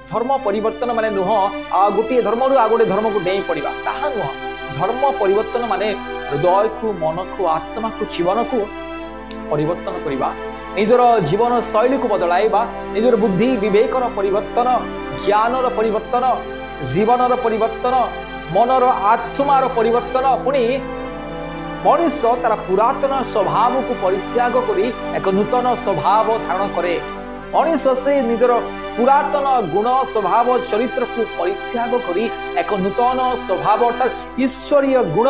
धर्म परिवर्तन माने नुह गोटे धर्म रु आ गोटे धर्म को डेई पड़िबा ताहा नुह। धर्म परिवर्तन माने हृदय को, मन को, आत्मा को, जीवन को परिवर्तन करिबा, निजर जीवन शैली को बदलाइबा, निजर बुद्धि विवेकर परिवर्तन, ज्ञानर परिवर्तन, जीवनर परिवर्तन, मनर आत्मार परिवर्तन। पुणी मनुष्य तार पुरातन स्वभाव को परित्याग करी एक नूतन स्वभाव धारण करे। मनुष्य से निजर पुरातन गुण स्वभाव चरित्र को परित्याग करी एक नूतन स्वभाव अर्थात ईश्वरीय गुण,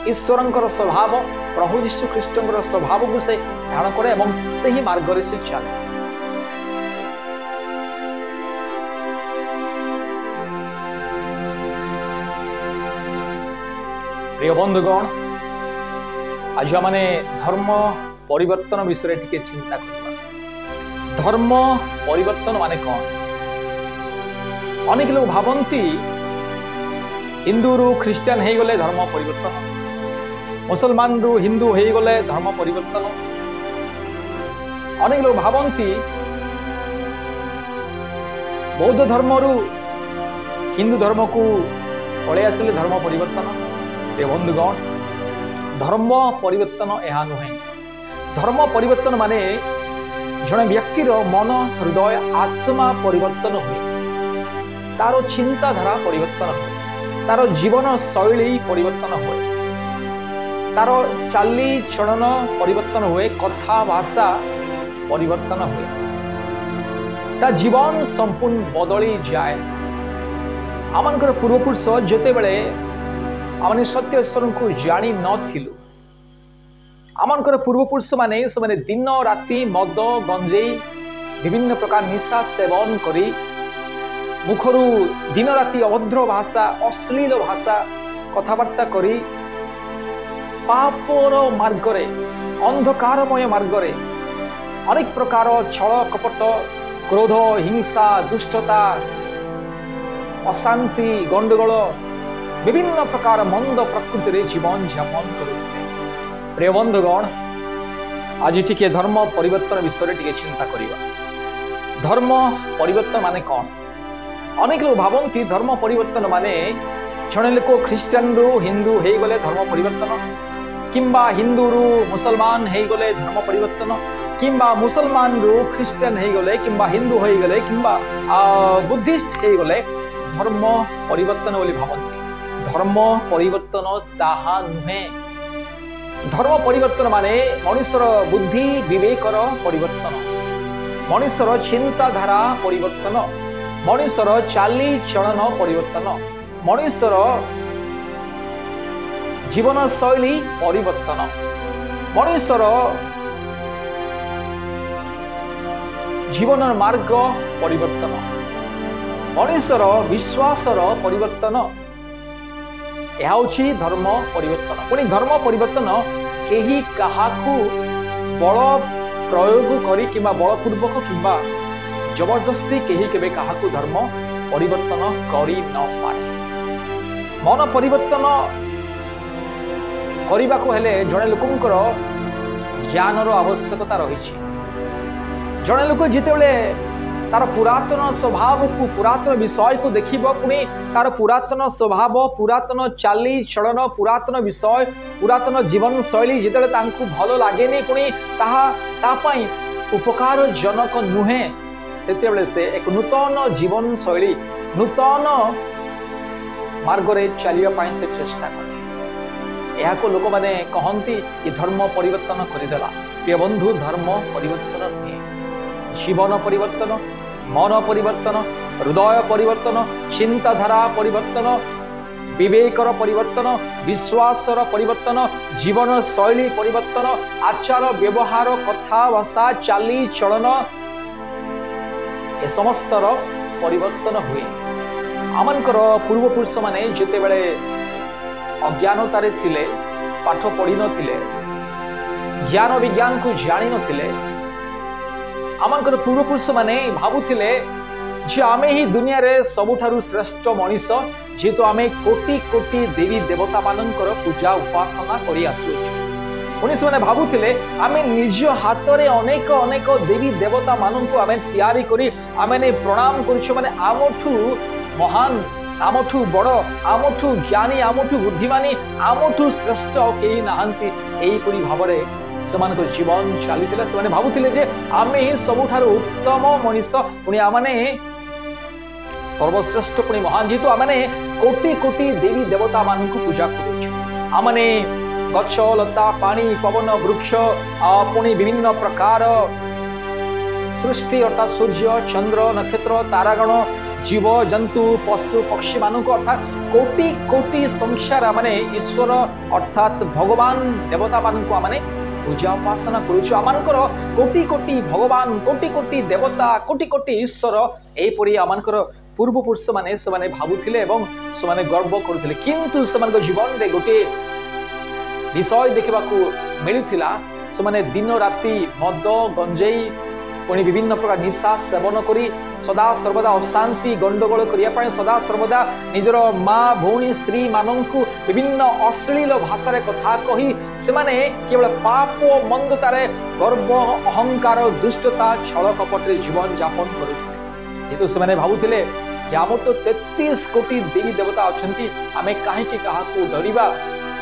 ईश्वरंकर स्वभाव, प्रभु यीशु ख्रीष्टंकर स्वभाव को से धारण करे एवं से ही मार्ग रे से चले। प्रिय बंधुगण, आज माने धर्म परिवर्तन विषय टिके चिंता करबा। धर्म परिवर्तन माने कौन? अनेक लोग भावंती हिंदू रु ख्रिस्टियन हो गले धर्म परिवर्तन, मुसलमान रु हिंदू हो गले धर्म परिवर्तन। अनेक लोग भावंती बौद्ध धर्म रु हिंदू धर्म को पलि आसिले धर्म परिवर्तन। ए बंधुगण, धर्म परिवर्तन यह नुहे। धर्म परिवर्तन माने जड़े व्यक्तिर मन, हृदय, आत्मा परिवर्तन हुए, तार चिंताधारा परिवर्तन हुए, तार जीवन शैली परिवर्तन हुए, तार चाली चलन परिवर्तन हुए, कथा भाषा परिवर्तन हुए, ता जीवन संपूर्ण बदली जाए। आमनकर पूर्वपुरुष जेते बेले आमने सत्य ईश्वर को जानी नथिलु, आमनकर पूर्वपुरुष माने से दिन राति मद गंजेई विभिन्न प्रकार निशा सेवन करी मुखरु दिन राति अभद्र भाषा, अश्लील भाषा कथबार्ता करी पापर मार्गरे, अंधकारमय मार्गरे अनेक प्रकार छल कपट, क्रोध, हिंसा, दुष्टता, अशांति, गंडगोल, विभिन्न प्रकार मंद प्रकृति रे जीवन यापन करुते। प्रिय बंधुगण, आज टिके धर्म परिवर्तन विषय टिके चिंता करिबा। धर्म परिवर्तन माने कौन? अनेक लोग भावंती धर्म परिवर्तन माने जड़े लोक ख्रिस्टियन रु हिंदू हो गले धर्म परिवर्तन, किंबा हिंदू रु मुसलमान हो गले धर्म परिवर्तन, किंबा मुसलमान रु ख्रिस्टियन हो गले, किंबा हिंदू हो गले, किंबा बुद्धिस्ट हो गले धर्म परिवर्तन बोली भावंती। धर्म परिवर्तन ताहा नुहे। धर्म परिवर्तन माने मनुष्यर बुद्धि विवेकर परिवर्तन, मनुष्यर चिंताधारा परिवर्तन, मनुष्यर चाली चलन परिवर्तन, मनुष्यर जीवन शैली परिवर्तन, मनुष्यर जीवन मार्ग परिवर्तन, मनुष्यर विश्वासर परिवर्तन, यह हूँ धर्म परिवर्तन। पुणी धर्म परिवर्तन केही काहाकू बल प्रयोग करी किंबा बलपूर्वक किंबा जबरदस्ती केही केबे काहाकू धर्म परिवर्तन करी न पारे। मन परिवर्तन करने को हेले जड़े लोकंकर ज्ञानर आवश्यकता रही। जड़े लोक जितेबले तार पुरातन स्वभाव को, पुरातन विषय को देखिबो, पुणी तार पुरातन स्वभाव, पुरातन चाली चलन, पुरातन विषय, पुरातन जीवन शैली जितेबले तांकु भल लागेनी, पुणी ताहा उपकार जनक नुहे, सेतेबले से एक नूतन जीवन शैली, नूतन मार्गरे चलिया पाई से चेष्टा करे। यह को लोक माने कहंती कि धर्म परिवर्तन करदेला। प्रिय बंधु, धर्म परिवर्तन नुहे, जीवन परिवर्तन, मन परिवर्तन, हृदय परिवर्तन, चिंताधारा परिवर्तन, विवेकर परिवर्तन, विश्वासर परिवर्तन, जीवन शैली परिवर्तन, आचार व्यवहार, कथा भाषा, चाली चलन, ए समस्तर परिवर्तन हुए। आमनकर पूर्वपुरुष माने जेतेबेले अज्ञानतारे थिले, पाठ पढ़ी नथिले, ज्ञान विज्ञान को जानी नथिले, आमनकर पूर्वपुरुष माने भावुथिले जे आमे ही दुनिया रे सबुठारु श्रेष्ठ मनीष, जेहेतु आमे कोटि कोटि देवी देवता मानकर पूजा उपासना करि आसुछु। पुणी से भावुले आम निज हाथ में अनेक अनेक देवी देवता मानू आम तैयारी करी आम प्रणाम करुछु माने आमठू महान आमठू बड़ आमठू ज्ञानी आमठू बुद्धिमानी आमठू श्रेष्ठ कई नहांती एहीपरि भाव से जीवन चली से भावुले जे आम ही सबुठार उत्तम मनीष पुणी आमने सर्वश्रेष्ठ पुणी महान जेहेतु आमने कोटि कोटि देवी देवता मान पूजा करने गछ लता पानी पवन वृक्ष पुणी विभिन्न प्रकार सृष्टि अर्थात सूर्य चंद्र नक्षत्र तारागण जीव जंतु पशु पक्षी मानक अर्थात कोटि कोटि संसार माने ईश्वर अर्थात भगवान देवता मानक आमने पूजा उपासना करुछु आमानकर कोटि कोटि भगवान कोटि कोटि देवता कोटि कोटि ईश्वर एपरि आमानकर पूर्व पुरुष माने से भावुथिले एवं से गर्व करुथिले किंतु से जीवन रे गोटे विषय देखा मिलूला से दिन राति मद गंजेई पुणी विभिन्न प्रकार निशा सेवन करी सदा सर्वदा अशांति गंडगोल करने सदा सर्वदा निजर माँ भौणी स्त्री मानू विभिन्न अश्लील भाषा कथा कही से केवल पाप मंदतार गर्व अहंकार दुष्टता छल कपटे जीवन यापन करुले जेहेतु से भावुले आम तो 33 कोटि देवी देवता अच्छा आम कहीं डरवा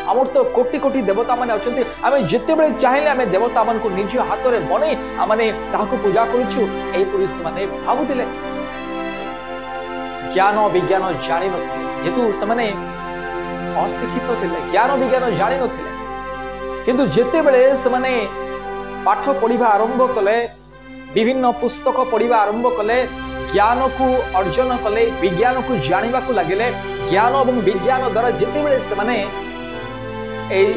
आमर तो कोटि कोटि देवता माने अच्छे आम जिते बड़े चाहिए आम देवता मान को निज हाथ में बने आमने पूजा करुछु एपरि से भावुले ज्ञान विज्ञान जानी नथिले जेतु से अशिक्षित थे ज्ञान विज्ञान जानी नथिले किंतु जिते बड़े से पाठ पढ़ा आरंभ कले विभिन्न पुस्तक पढ़ा आरंभ कले ज्ञान को अर्जन कले विज्ञान को जानवा को लगे ज्ञान और विज्ञान द्वारा जिते बड़े से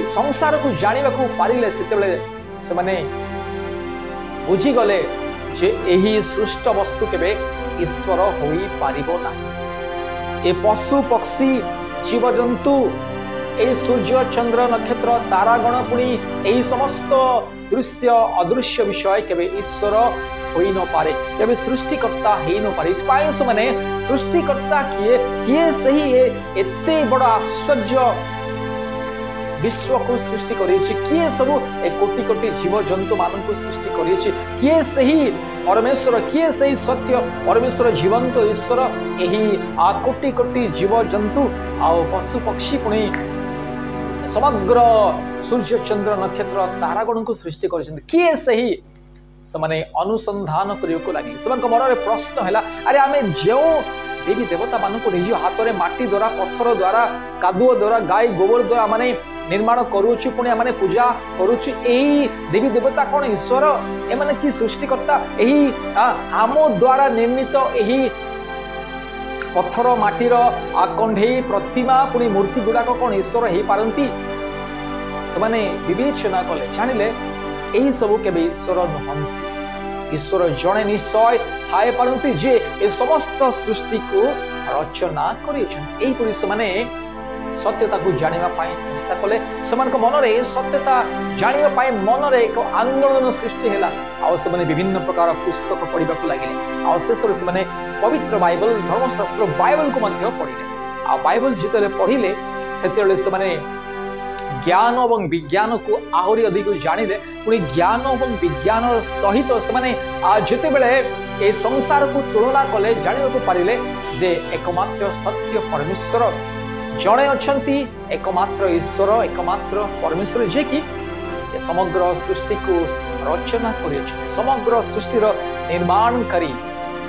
संसार को जानवा को पारिले से बुझीगले जे यही सृष्ट वस्तु केबे ईश्वर होई पारिबो ना ए पशु पक्षी जीव जंतु ए सूर्य चंद्र नक्षत्र तारागण पुणी यही समस्त दृश्य अदृश्य विषय केबे ईश्वर होई न पारे केबे सृष्टिकर्ता हेई न पारे इतपाई से सृष्टिकर्ता किए किए सही एते बड़ आश्चर्य विश्व को सृष्टि करिछि किए सब ए कोटि कोटि जीव जंतु मान को सृष्टि करिछि किए सही परमेश्वर किए सही सत्य परमेश्वर जीवंत ईश्वर एही आ कोटि कोटि जीव जंतु आ पशु पक्षी पुणी समग्र सूर्य चंद्र नक्षत्र तारागण को सृष्टि करिछन्ति किए सही से अनुसंधान करने लगे से मन में प्रश्न है अरे आम जो देवी देवता मान को निज हाथ में माटी द्वारा पत्थर द्वारा कादुओ द्वारा गाय गोबर द्वारा माने निर्माण करुछु पुणी आम पूजा करुछु यही देवी देवता कौन ईश्वर एमाने कि सृष्टिकर्ता यही आम द्वारा निर्मित यही पत्थर माटीर कंढे प्रतिमा पुणी मूर्ति गुड़ाक कौन ईश्वर हो पारती से विवेचना कले जानिले यही सब केबे ईश्वर नुहंती ईश्वर जड़े निश्चय थाए पारती जे ए समस्त सृष्टि को रचना करिपरि से सत्यता को जानवा चेष्टा कले से मन में सत्यता जानवा मन में एक आंदोलन सृष्टि है आने विभिन्न प्रकार पुस्तक पढ़ा लगे शेष से पवित्र बाइबल धर्मशास्त्र बाइबल को पढ़ले आ बाइबल जिते पढ़ले से ज्ञान और विज्ञान को आहरी अधिक जानिले पुणी ज्ञान और विज्ञान सहित से जिते बड़े ए संसार को तुलना कले जानवा पारे जे एकमात्र सत्य परमेश्वर जड़े अच्छा एकमात्र ईश्वर एकमात्र परमेश्वर जे कि समग्र सृष्टि को रचना कर समग्र सृष्टिर निर्माण करी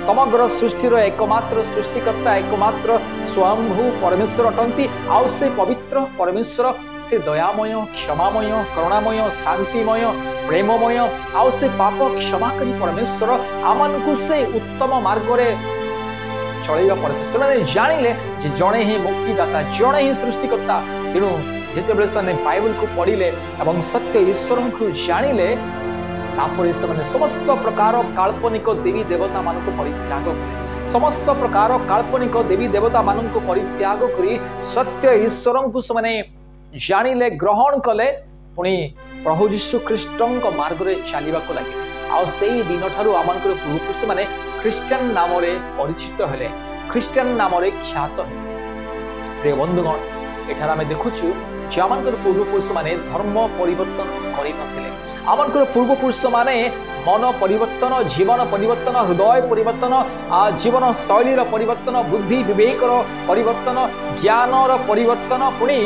समग्र सृष्टिर एकमात्र सृष्टिकर्ता एकमात्र स्वयंभू परमेश्वर अटंती आउ से पवित्र परमेश्वर से दयामय क्षमामय करुणामय शांतिमय प्रेममय आउ से पाप क्षमाकारी परमेश्वर आमान को से उत्तम मार्ग चलैया परमेश्वर जानिले जे जड़े ही मुक्तिदाता जड़े ही सृष्टिकर्ता तेणु जिते से बाइबल को पढ़ले और सत्य ईश्वर को जानिले से समस्त प्रकार काल्पनिक देवी देवता मान को परित्याग कले समस्त प्रकार काल्पनिक देवी देवता मान को परित्याग करी सत्य ईश्वर को से जानिले ग्रहण कले पुणी प्रभु यीशु ख्रीष्ट मार्ग में चलने लगे आई दिन ठार आम पूर्वपुरुष मैंने ख्रीस्टियन नाम परिचित हेले ख्रीस्टियन नाम ख्यात है प्रिय बंधुगण एठार आम देखुचु जे आमनकर पूर्वपुरुष माने धर्म परिवर्तन करि नथिले आमनकर पूर्वपुरुष माने मन परिवर्तन जीवन परिवर्तन हृदय परिवर्तन जीवन शैलीर परिवर्तन बुद्धि विवेकर परिवर्तन ज्ञानर परिवर्तन पुणी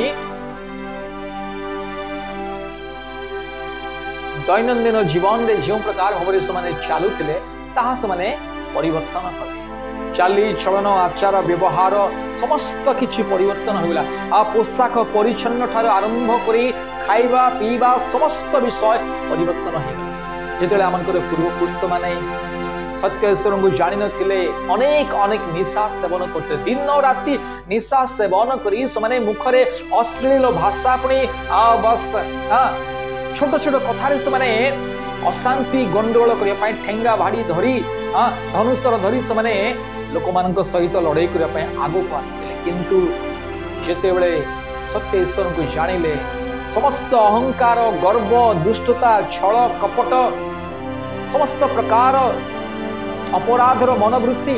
दैनंदिन जीवन रे जो प्रकार भाव से चलुले ताहा से परिवर्तन कले चाली चलन आचार व्यवहार समस्त किछि परिवर्तन होगा आ पोशाक परिच्छन्न ठार आरंभ करी खाइबा पीवा समस्त विषय परिवर्तन होगा जेतेले आमनकर पूर्वपुरुष माने सत्य ईश्वर को जानि नथिले अनेक अनेक निशा सेवन करते दिन राति निशा सेवन करी से मुखरे अश्लील भाषा पुणी बस छोट छोट कथार से अशांति गंडगोल करने ठेंगा भाड़ी धरी धनुषर धरी से लोक मान सहित लड़ाई करने आगो को आसते किंतु जेतेबेले सत्य ईश्वर को जानिले समस्त अहंकार गर्व दुष्टता छल कपट समस्त प्रकार अपराधर मनोवृत्ति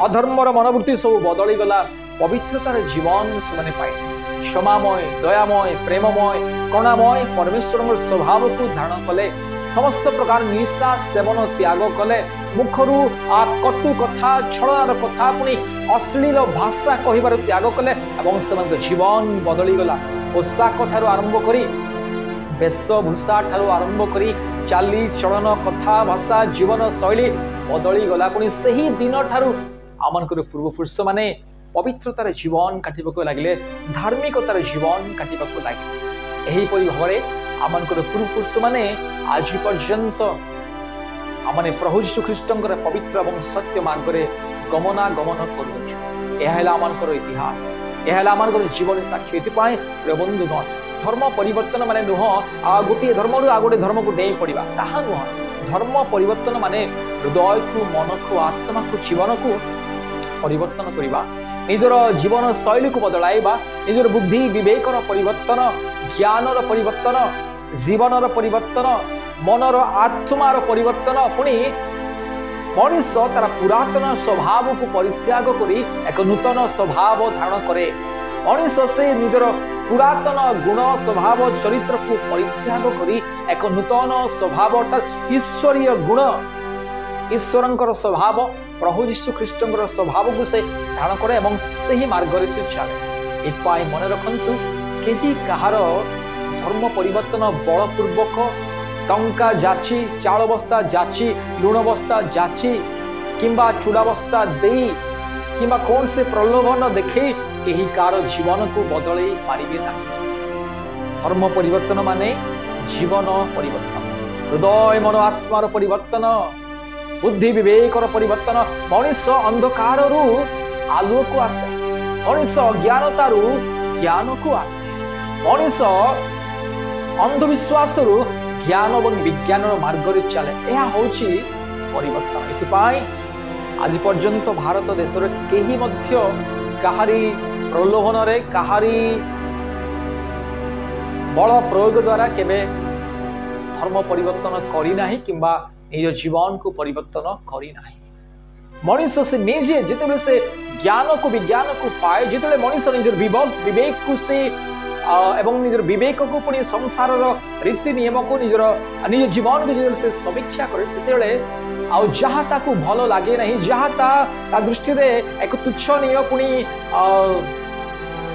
अधर्मर मनोवृत्ति सब बदली गला पवित्रतार जीवन से पाए क्षमामय दयामय प्रेममय करुणामय परमेश्वर स्वभाव को धारण कले समस्त प्रकार निशा सेवन त्याग कले मुखरू कटु कथा छलनार कथा पुणी अश्लील भाषा कहिबार त्याग कले एवं से जीवन बदली गला पोशाक ठारू आरंभ करी वेशभूषा ठारू आरंभ करी चाली चलन कथा भाषा जीवन शैली बदली गला पुणी सही दिन ठारू आमनकर पूर्वपुरुष माने पवित्रतार जीवन काटिबाक लागिले धार्मिकतार जीवन काटिबाक लागिले एहीपरि भावरे आमनकर पूर्वपुरुष माने आज पर्यंत आमने प्रभु यीशु ख्रीष्टंकर पवित्र एवं सत्य मार्ग रे गमनागमन करूछु एहा हला आमनकर इतिहास एहा हला आमनकर जीवन साक्षी एतिपाई बंधुगण धर्म परिवर्तन माने नुह गोटे धर्म रु आ गोटे धर्म को डेई पड़िबा ताहा नुह धर्म परिवर्तन माने हृदय को मन को आत्मा को जीवन को परिवर्तन करिबा निजर जीवन शैली को बदलाइबा निजर बुद्धि विवेकर परिवर्तन ज्ञानर परिवर्तन जीवनर परिवर्तन मनर आत्मार परिवर्तन पुणी मनीष तार पुरातन स्वभाव को परित्याग करी एक नूतन स्वभाव धारण करे मनीष से निजर पुरातन गुण स्वभाव चरित्र को परित्याग करी एक नूतन स्वभाव अर्थात ईश्वरीय गुण ईश्वरंकर स्वभाव प्रभु यीशु ख्रीष्टंकर स्वभाव को से धारण करे एवं सही मार्ग रे से चले एपाई मन रखंतु केही कहार धर्म परिवर्तन बलपूर्वक टंका जाची चाल बस्ता जाची लुण बस्ता जाची किंबा चूड़ा बस्ता देई किंबा कौन से प्रलोभन देखे केही कार जीवन को बदलई पारिबे ना धर्म परिवर्तन माने जीवन परिवर्तन हृदय मन आत्मार परिवर्तन बुद्धि विवेकर परिवर्तन मनुष्य अंधकार आलुओ को आसे मनुष्य अज्ञानता ज्ञान को आसे मनुष्य अंधविश्वास ज्ञान और विज्ञान मार्ग रे चले यह होची परिवर्तन एथिपाई आज पर्यंत भारत देश रे केही मध्य काहारी प्रलोभन रे काहारी बल प्रयोग द्वारा केबे धर्म परिवर्तन करी नाही किंबा निज जीवन को परिवर्तन करी नाही मनुष्य से निजे जितेबेले से ज्ञान को विज्ञान को पाए जितेबेले मनुष्य निजर विवेक को से एवं निजर विवेक को पुणी संसार रीति नियम को निज जीवन को जितेबेले से समीक्षा करे सेतेबेले आ जहा ताकू भल लागे नहीं जहा ता दृष्टि रे एक तुच्छ निय पुणी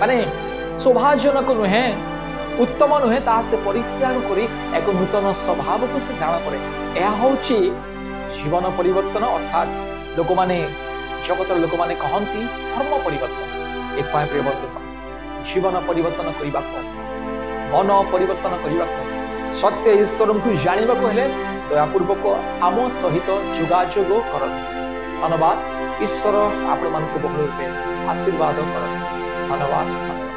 माने शोभाजनक नुहे उत्तम नुहे ता से परित्याग करी एक नूतन स्वभाव को से धारण करे यह होची जीवन परिवर्तन अर्थात लोक माने जगतर लोक माने कहंती धर्म परिवर्तन एक पाए प्रिय बंधु जीवन परिवर्तन करिबा को मन परिवर्तन करिबा को सत्य ईश्वर को जानिबा को हेले दयापूर्वक आम सहित जोगाजोग करत धन्यवाद ईश्वर आपण मान को बहु रूपे आशीर्वाद करत धन्यवाद।